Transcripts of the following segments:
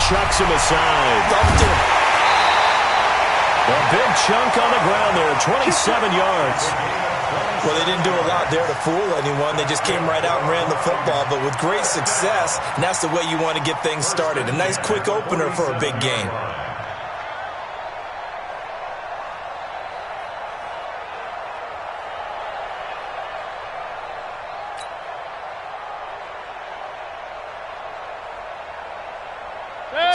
chucks him aside. Dumped him. A big chunk on the ground there, 27 yards. Well, they didn't do a lot there to fool anyone. They just came right out and ran the football, but with great success, and that's the way you want to get things started. A nice quick opener for a big game.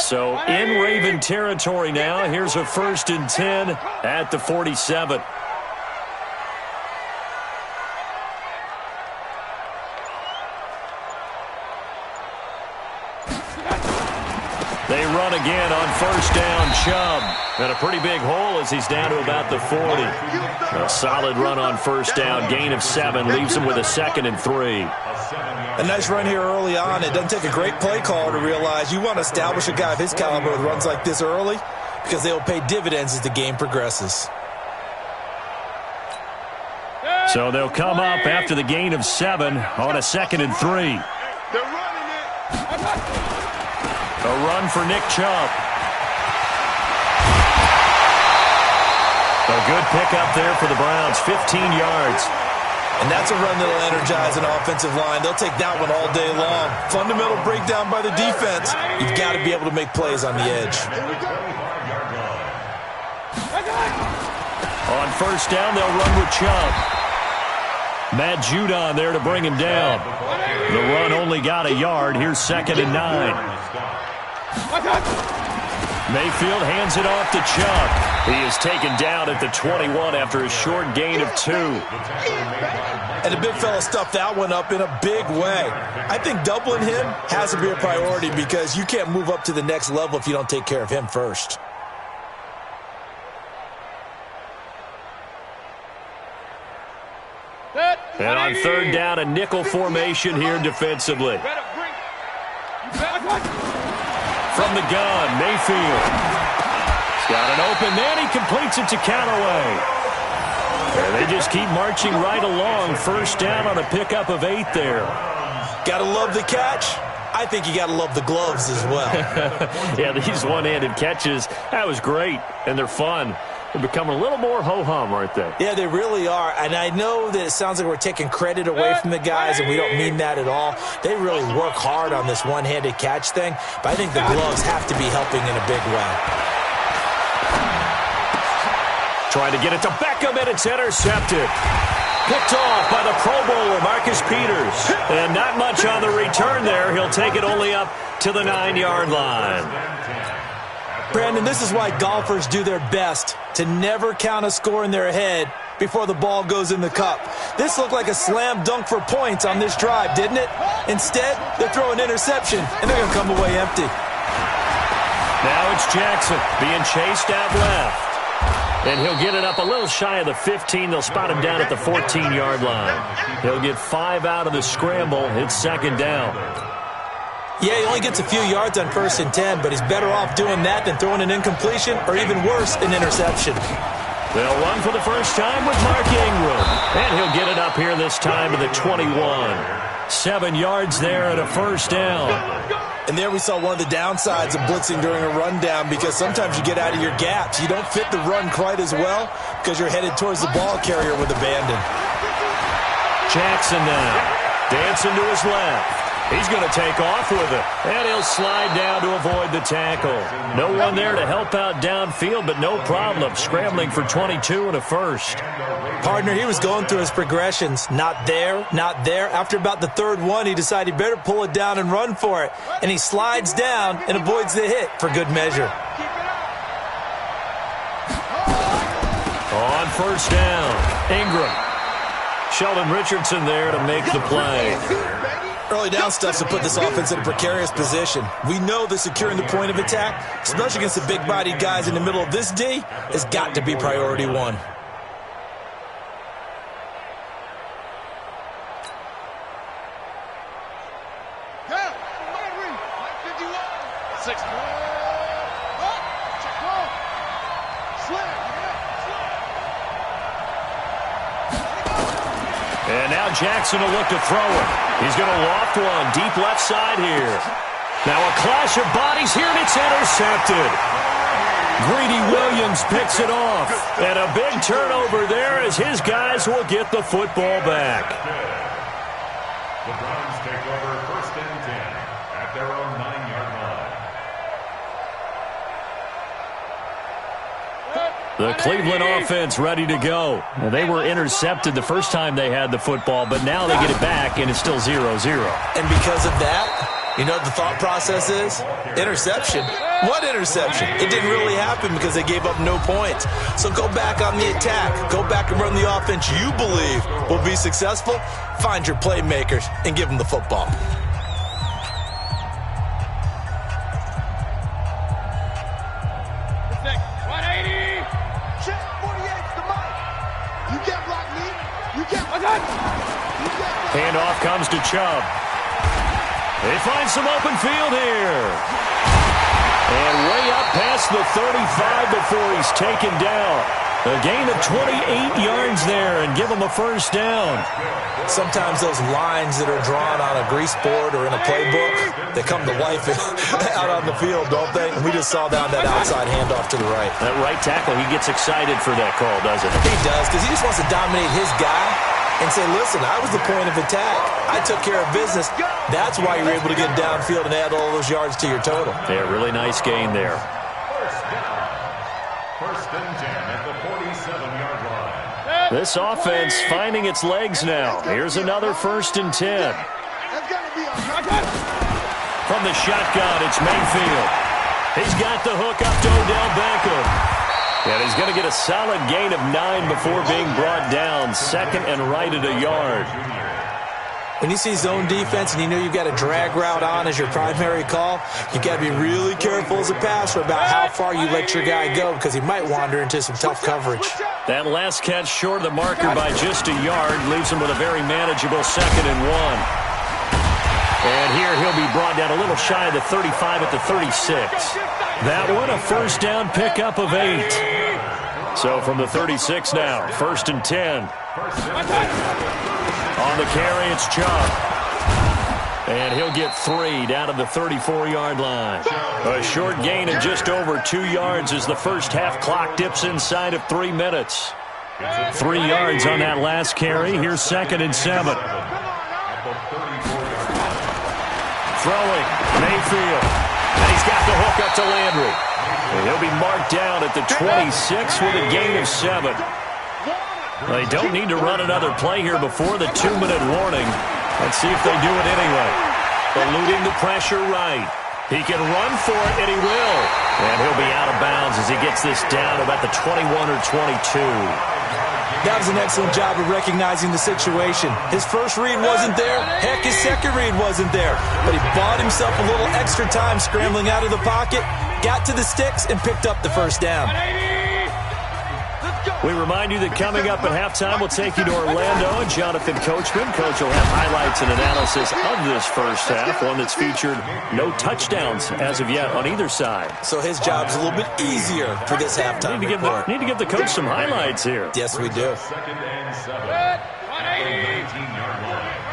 So in Raven territory now. Here's a 1st and 10 at the 47. They run again on 1st down, Chubb. And a pretty big hole as he's down to about the 40. A solid run on 1st down, gain of 7, leaves him with a 2nd and 3. A nice run here early on. It doesn't take a great play caller to realize you want to establish a guy of his caliber with runs like this early because they will pay dividends as the game progresses. So they'll come up after the gain of 7 on a 2nd and 3. A run for Nick Chubb. A good pickup there for the Browns, 15 yards. And that's a run that will energize an offensive line. They'll take that one all day long. Fundamental breakdown by the defense. You've got to be able to make plays on the edge. On 1st down, they'll run with Chubb. Matt Judon there to bring him down. The run only got a yard. Here's 2nd and 9. Mayfield hands it off to Chubb. He is taken down at the 21 after a short gain of 2. And the big fella stuffed that one up in a big way. I think doubling him has to be a priority because you can't move up to the next level if you don't take care of him first. And on 3rd down, a nickel formation here defensively. From the gun, Mayfield. He's got an open man. He completes it to Callaway. And they just keep marching right along. 1st down on a pickup of 8 there. Got to love the catch. I think you got to love the gloves as well. Yeah, these one-handed catches, that was great. And they're fun. They're becoming a little more ho-hum, aren't they? Yeah, they really are. And I know that it sounds like we're taking credit away from the guys, and we don't mean that at all. They really work hard on this one-handed catch thing, but I think the gloves have to be helping in a big way. Trying to get it to Beckham, and it's intercepted. Picked off by the Pro Bowler, Marcus Peters. And not much on the return there. He'll take it only up to the 9-yard line. Brandon, this is why golfers do their best to never count a score in their head before the ball goes in the cup. This looked like a slam dunk for points on this drive, didn't it? Instead, they're throwing interception, and they're going to come away empty. Now it's Jackson being chased out left. And he'll get it up a little shy of the 15. They'll spot him down at the 14-yard line. He'll get 5 out of the scramble. It's 2nd down. Yeah, he only gets a few yards on 1st and 10, but he's better off doing that than throwing an incompletion or even worse, an interception. They'll run for the first time with Mark Ingram. And he'll get it up here this time to the 21. 7 yards there and a 1st down. And there we saw one of the downsides of blitzing during a rundown because sometimes you get out of your gaps. You don't fit the run quite as well because you're headed towards the ball carrier with abandon. Jackson now dancing to his left. He's going to take off with it, and he'll slide down to avoid the tackle. No one there to help out downfield, but no problem. Scrambling for 22 and a 1st. Partner, he was going through his progressions. Not there, not there. After about the 3rd one, he decided he better pull it down and run for it. And he slides down and avoids the hit for good measure. On 1st down, Ingram. Sheldon Richardson there to make the play. Early down stuff to put this offense in a precarious position. We know that securing the point of attack, especially against the big-bodied guys in the middle of this D, has got to be priority 1. And now Jackson will look to throw it. He's going to loft one deep left side here. Now a clash of bodies here, and it's intercepted. Greedy Williams picks it off. And a big turnover there as his guys will get the football back. The Browns take over 1st and 10 at their own 9-yard line. The Cleveland offense ready to go. Well, they were intercepted the first time they had the football, but now they get it back, and it's still 0-0. And because of that, you know what the thought process is? Interception. What interception? It didn't really happen because they gave up no points. So go back on the attack. Go back and run the offense you believe will be successful. Find your playmakers and give them the football. Handoff comes to Chubb. They find some open field here. And way up past the 35 before he's taken down. A gain of 28 yards there and give him a first down. Sometimes those lines that are drawn on a grease board or in a playbook, they come to life out on the field, don't they? And we just saw down that outside handoff to the right. That right tackle, he gets excited for that call, doesn't he? He does, because he just wants to dominate his guy and say, listen, I was the point of attack. I took care of business. That's why you're able to get downfield and add all those yards to your total. Yeah, really nice gain there. First down. 1st and 10 at the 47-yard line. This offense finding its legs now. Here's another 1st and 10. From the shotgun, it's Mayfield. He's got the hook up to Odell Beckham. And he's going to get a solid gain of 9 before being brought down. 2nd and right at a yard. When you see zone defense and you know you've got a drag route on as your primary call, you got to be really careful as a passer about how far you let your guy go because he might wander into some tough coverage. That last catch short of the marker by just a yard leaves him with a very manageable 2nd and 1. And here he'll be brought down a little shy of the 35 at the 36. That one a first down pickup of 8. So from the 36 now, 1st and 10. On the carry, it's Chubb. And he'll get 3 down to the 34-yard line. A short gain of just over 2 yards as the first half clock dips inside of 3 minutes. 3 yards on that last carry. Here's 2nd and 7. Throwing, Mayfield. And he's got the hook up to Landry. And he'll be marked down at the 26 with a gain of 7. They don't need to run another play here before the 2-minute warning. Let's see if they do it anyway. Eluding the pressure right. He can run for it, and he will. And he'll be out of bounds as he gets this down about the 21 or 22. That was an excellent job of recognizing the situation. His first read wasn't there. Heck, his second read wasn't there. But he bought himself a little extra time scrambling out of the pocket, got to the sticks, and picked up the first down. We remind you that coming up at halftime, we'll take you to Orlando and Jonathan Coachman. Coach will have highlights and analysis of this first half, one that's featured no touchdowns as of yet on either side. So his job's a little bit easier for this halftime report. Need to give the coach some highlights here. Yes, we do. 2nd and 7 at the 19-yard line.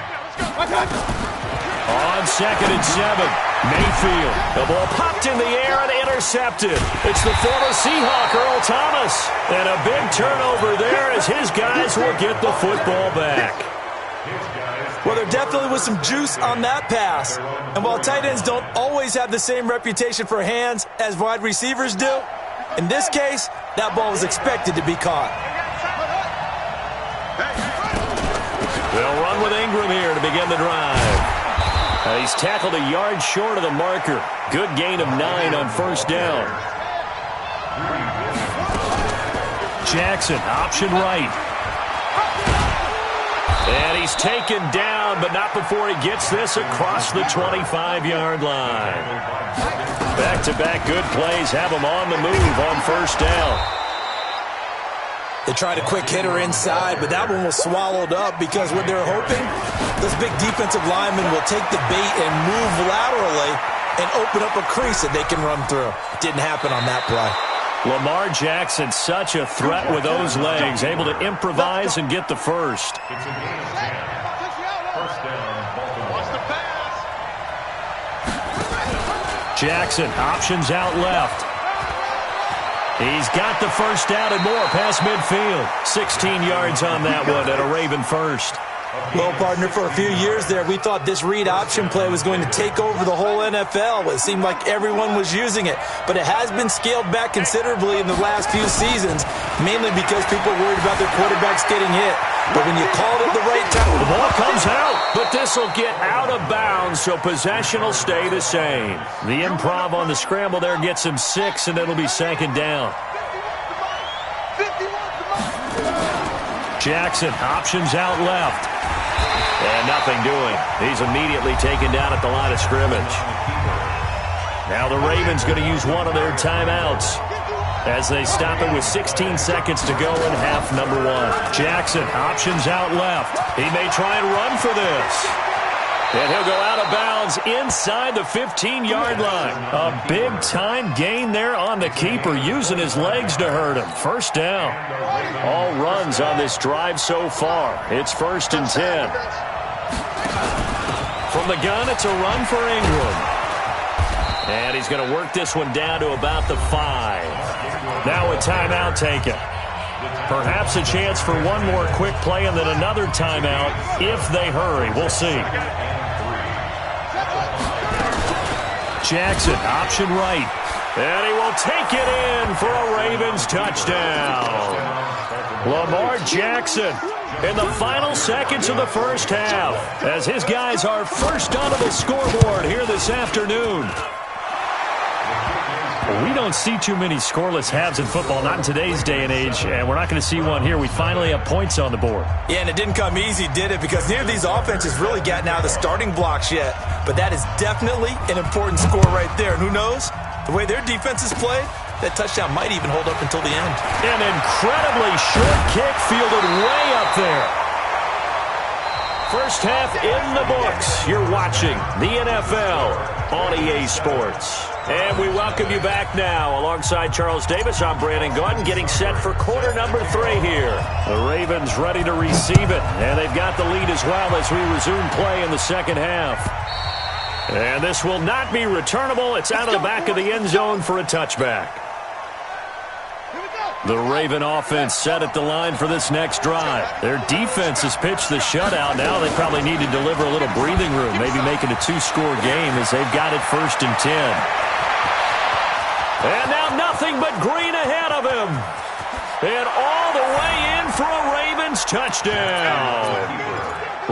On 2nd and 7, Mayfield. The ball popped in the air and intercepted. It's the former Seahawk, Earl Thomas. And a big turnover there as his guys will get the football back. Well, there definitely was some juice on that pass. And while tight ends don't always have the same reputation for hands as wide receivers do, in this case, that ball was expected to be caught. They'll run with Ingram here to begin the drive. He's tackled a yard short of the marker. Good gain of 9 on first down. Jackson, option right. And he's taken down, but not before he gets this across the 25-yard line. Back-to-back good plays have him on the move on first down. They tried a quick hitter inside, but that one was swallowed up because what they're hoping, those big defensive linemen will take the bait and move laterally and open up a crease that they can run through. Didn't happen on that play. Lamar Jackson, such a threat with those legs, able to improvise and get the first. It's a gain of 10. First down, Baltimore. Jackson, options out left. He's got the first down and more past midfield. 16 yards on that one and a Raven first. Well, partner, for a few years there, we thought this read option play was going to take over the whole NFL. It seemed like everyone was using it, but it has been scaled back considerably in the last few seasons, mainly because people are worried about their quarterbacks getting hit. But when you called it the right time, the ball comes out, but this will get out of bounds, so possession will stay the same. The improv on the scramble there gets him 6, and it'll be second down. Jackson, options out left. And nothing doing. He's immediately taken down at the line of scrimmage. Now the Ravens going to use one of their timeouts as they stop it with 16 seconds to go in half number 1. Jackson, options out left. He may try and run for this. And he'll go out of bounds inside the 15-yard line. A big-time gain there on the keeper, using his legs to hurt him. First down. All runs on this drive so far. It's 1st and 10. From the gun, it's a run for Ingram. And he's going to work this one down to about the 5. Now a timeout taken. Perhaps a chance for one more quick play and then another timeout if they hurry. We'll see. Jackson, option right. And he will take it in for a Ravens touchdown. Lamar Jackson in the final seconds of the first half as his guys are first onto the scoreboard here this afternoon. We don't see too many scoreless halves in football, not in today's day and age, and we're not going to see one here. We finally have points on the board. Yeah, and it didn't come easy, did it? Because neither of these offenses really gotten out of the starting blocks yet. But that is definitely an important score right there. And who knows? The way their defense is played, that touchdown might even hold up until the end. An incredibly short kick fielded way up there. First half in the books. You're watching the NFL on EA Sports. And we welcome you back now. Alongside Charles Davis, I'm Brandon Gordon, getting set for quarter number 3 here. The Ravens ready to receive it, and they've got the lead as well as we resume play in the second half. And this will not be returnable. It's out of the back of the end zone for a touchback. The Raven offense set at the line for this next drive. Their defense has pitched the shutout. Now they probably need to deliver a little breathing room, maybe make it a 2-score game as they've got it 1st and 10. And now nothing but green ahead of him. And all the way in for a Ravens touchdown.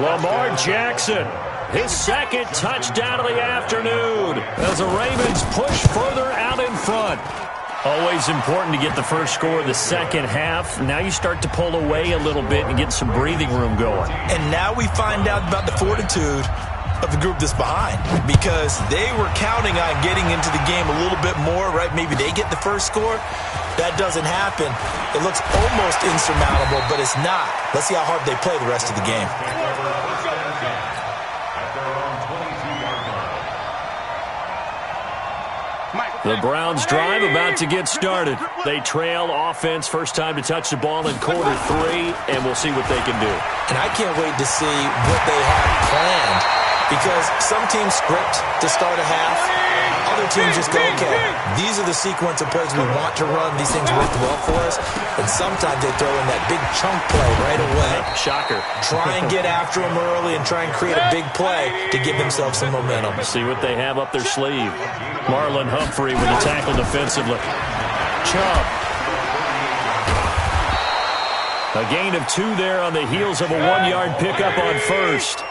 Lamar Jackson, his second touchdown of the afternoon as the Ravens push further out in front. Always important to get the first score of the second half. Now you start to pull away a little bit and get some breathing room going. And now we find out about the fortitude of the group that's behind, because they were counting on getting into the game a little bit more, right? Maybe they get the first score. That doesn't happen. It looks almost insurmountable, but it's not. Let's see how hard they play the rest of the game. The Browns drive about to get started. They trail offense first time to touch the ball in quarter 3, and we'll see what they can do. And I can't wait to see what they have planned, because some teams script to start a half. Other teams just go, okay, these are the sequence of plays we want to run. These things work well for us. And sometimes they throw in that big chunk play right away. Shocker. Try and get after them early and try and create a big play to give themselves some momentum. See what they have up their sleeve. Marlon Humphrey with a tackle defensively. Chubb. A gain of 2 there on the heels of a 1-yard pickup on first.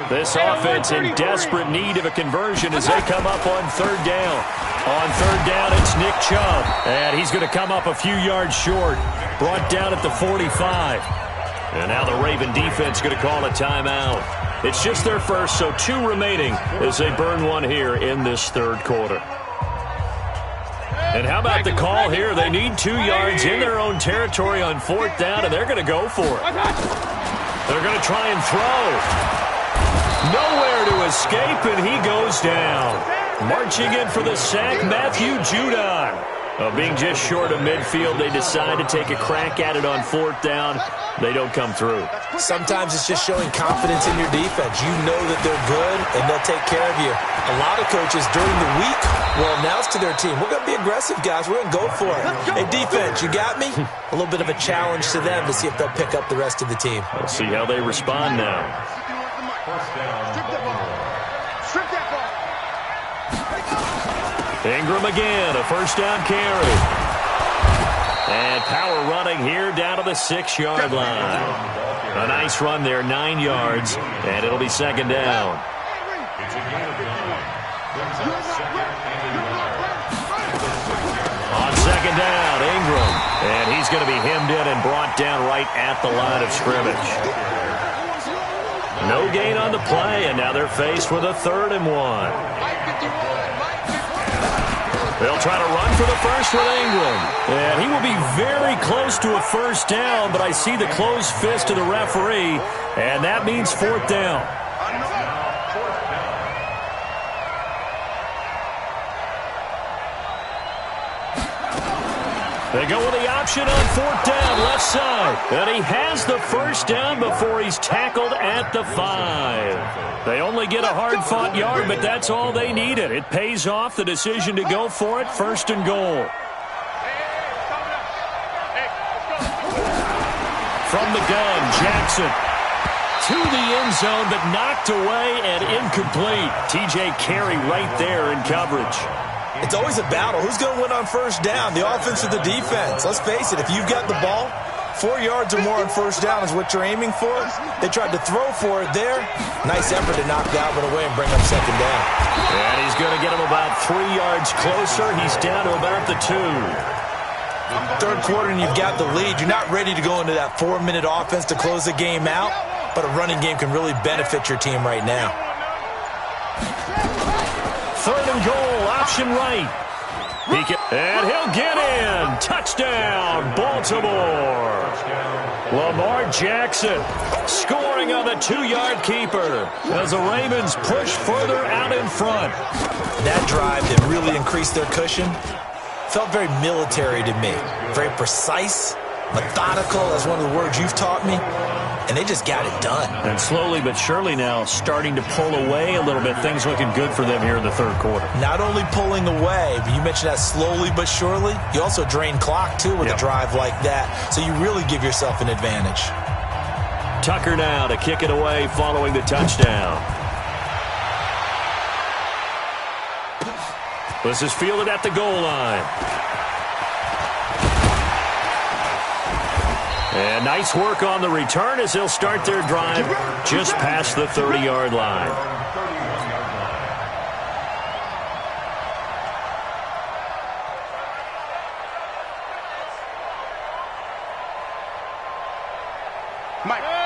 This offense in desperate need of a conversion as they come up on 3rd down. On 3rd down, it's Nick Chubb. And he's going to come up a few yards short. Brought down at the 45. And now the Raven defense going to call a timeout. It's just their first, so 2 remaining as they burn one here in this 3rd quarter. And how about the call here? They need 2 yards in their own territory on 4th down, and they're going to go for it. They're going to try and throw. Nowhere to escape, and he goes down. Marching in for the sack, Matthew Judon. Being just short of midfield, they decide to take a crack at it on 4th down. They don't come through. Sometimes it's just showing confidence in your defense. You know that they're good, and they'll take care of you. A lot of coaches during the week will announce to their team, we're going to be aggressive, guys. We're going to go for it. Hey, defense, you got me? A little bit of a challenge to them to see if they'll pick up the rest of the team. We'll see how they respond now. Ingram again, a 1st down carry. And power running here down to the 6-yard line. A nice run there, 9 yards, and it'll be 2nd down. On 2nd down, Ingram. And he's going to be hemmed in and brought down right at the line of scrimmage. No gain on the play, and now they're faced with a 3rd and 1. They'll try to run for the first with Ingram. And he will be very close to a 1st down, but I see the closed fist of the referee, and that means 4th down. They go with the option on 4th down, left side. And he has the 1st down before he's tackled at the 5. They only get a hard-fought yard, but that's all they needed. It pays off the decision to go for it, 1st and goal. From the gun, Jackson to the end zone, but knocked away and incomplete. T.J. Carey right there in coverage. It's always a battle. Who's going to win on 1st down, the offense or the defense? Let's face it, if you've got the ball, 4 yards or more on 1st down is what you're aiming for. They tried to throw for it there. Nice effort to knock Dalvin away and bring up 2nd down. And he's going to get him about 3 yards closer. He's down to about the 2. 3rd quarter and you've got the lead. You're not ready to go into that 4-minute offense to close the game out, but a running game can really benefit your team right now. 3rd and goal, option right. And he'll get in. Touchdown, Baltimore. Lamar Jackson scoring on the 2-yard keeper as the Ravens push further out in front. That drive that really increased their cushion felt very military to me. Very precise, methodical. That's one of the words you've taught me. And they just got it done. And slowly but surely now starting to pull away a little bit. Things looking good for them here in the 3rd quarter. Not only pulling away, but you mentioned that slowly but surely. You also drain clock, too, with a drive like that. So you really give yourself an advantage. Tucker now to kick it away following the touchdown. This is fielded at the goal line. And nice work on the return as they'll start their drive just past the 30-yard line.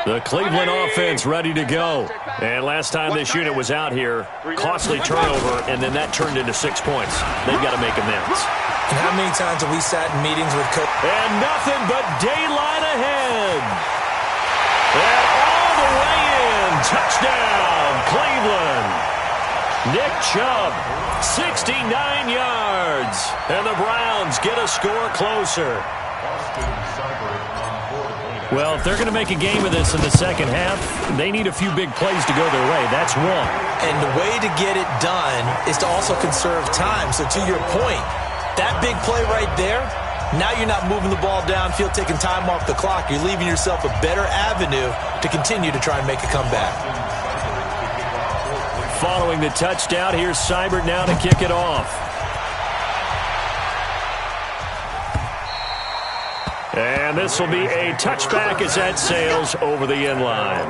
The Cleveland offense ready to go. And last time this unit was out here, costly turnover, and then that turned into 6 points. They've got to make amends. And how many times have we sat in meetings with coaches? And nothing but daylight ahead. And all the way in. Touchdown, Cleveland. Nick Chubb, 69 yards. And the Browns get a score closer. Well, if they're going to make a game of this in the second half, they need a few big plays to go their way. That's one. And the way to get it done is to also conserve time. So to your point, that big play right there, now you're not moving the ball downfield, taking time off the clock. You're leaving yourself a better avenue to continue to try and make a comeback. Following the touchdown, here's Seibert now to kick it off. And this will be a touchback as that sails over the end line.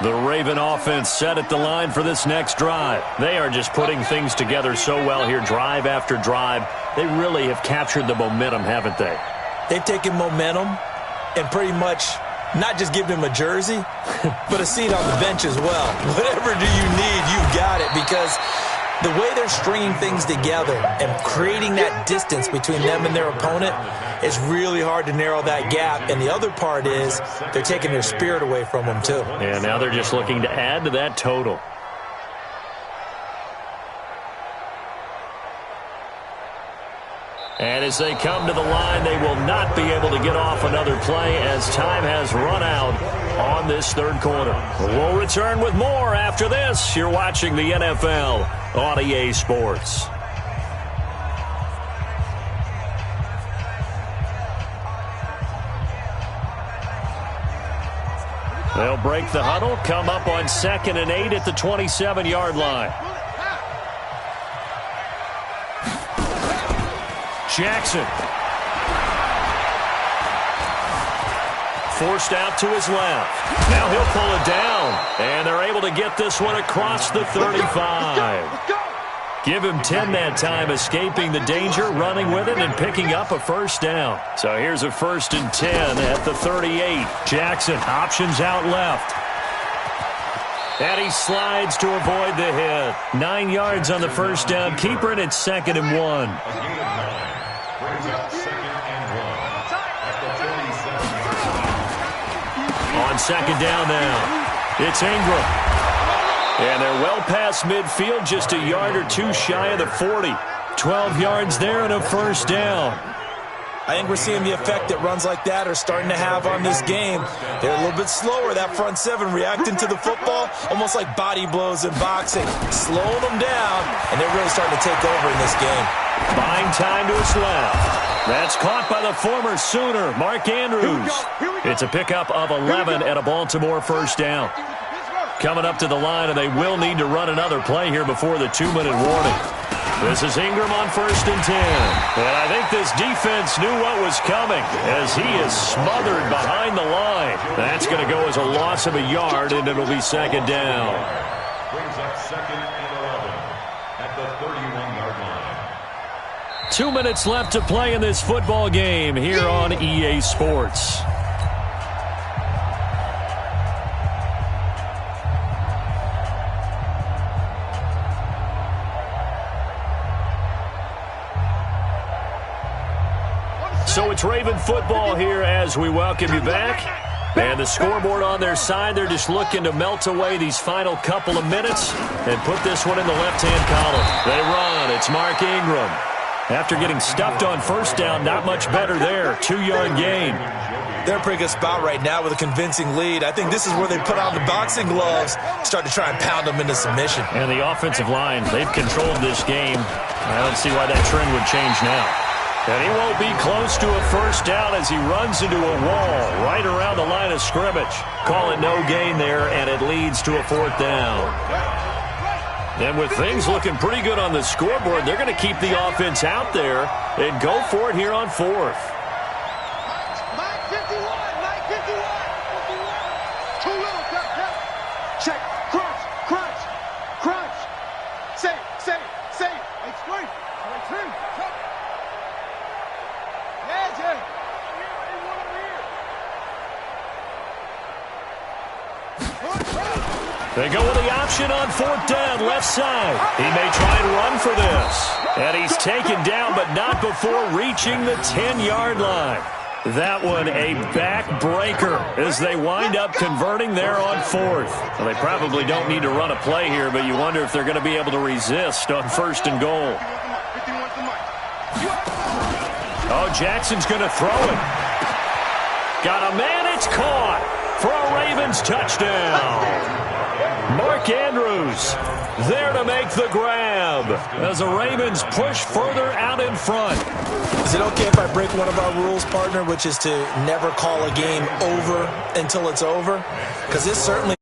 The Raven offense set at the line for this next drive. They are just putting things together so well here, drive after drive. They really have captured the momentum, haven't they? They've taken momentum and pretty much not just given him a jersey, but a seat on the bench as well. Whatever do you need, you've got it, because the way they're stringing things together and creating that distance between them and their opponent is really hard to narrow that gap. And the other part is they're taking their spirit away from them, too. And now they're just looking to add to that total. And as they come to the line, they will not be able to get off another play as time has run out on this third quarter. We'll return with more after this. You're watching the NFL on EA Sports. They'll break the huddle, come up on 2nd and 8 at the 27-yard line. Jackson. Forced out to his left. Now he'll pull it down. And they're able to get this one across the 35. Give him 10 that time, escaping the danger, running with it, and picking up a first down. So here's a 1st and 10 at the 38. Jackson options out left. And he slides to avoid the hit. 9 yards on the first down. Keeper, and it's 2nd and 1. On 2nd down now, it's Ingram. And they're well past midfield, just a yard or two shy of the 40. 12 yards there and a first down. I think we're seeing the effect that runs like that are starting to have on this game. They're a little bit slower, that front seven, reacting to the football, almost like body blows in boxing. Slowing them down, and they're really starting to take over in this game. Buying time to his left. That's caught by the former Sooner, Mark Andrews. It's a pickup of 11 and a Baltimore first down. Coming up to the line, and they will need to run another play here before the 2-minute warning. This is Ingram on 1st and 10. And I think this defense knew what was coming as he is smothered behind the line. That's going to go as a loss of a yard, and it'll be 2nd down. Brings up 2nd and 11 at the 31-yard line. 2 minutes left to play in this football game here on EA Sports. So it's Raven football here as we welcome you back. And the scoreboard on their side, they're just looking to melt away these final couple of minutes and put this one in the left-hand column. They run. It's Mark Ingram. After getting stuffed on first down, not much better there. 2-yard gain. They're in a pretty good spot right now with a convincing lead. I think this is where they put on the boxing gloves, start to try and pound them into submission. And the offensive line, they've controlled this game. I don't see why that trend would change now. And he won't be close to a first down as he runs into a wall right around the line of scrimmage. Call it no gain there, and it leads to a 4th down. And with things looking pretty good on the scoreboard, they're going to keep the offense out there and go for it here on 4th. Check, crunch, crunch, crunch. Say, explain. They go with the option on 4th down, left side. He may try and run for this. And he's taken down, but not before reaching the 10-yard line. That one a backbreaker as they wind up converting there on 4th. Well, they probably don't need to run a play here, but you wonder if they're going to be able to resist on 1st and goal. Oh, Jackson's going to throw it. Got a man, it's caught for a Ravens touchdown. Mark Andrews there to make the grab as the Ravens push further out in front. Is it okay if I break one of our rules, partner, which is to never call a game over until it's over? Because this certainly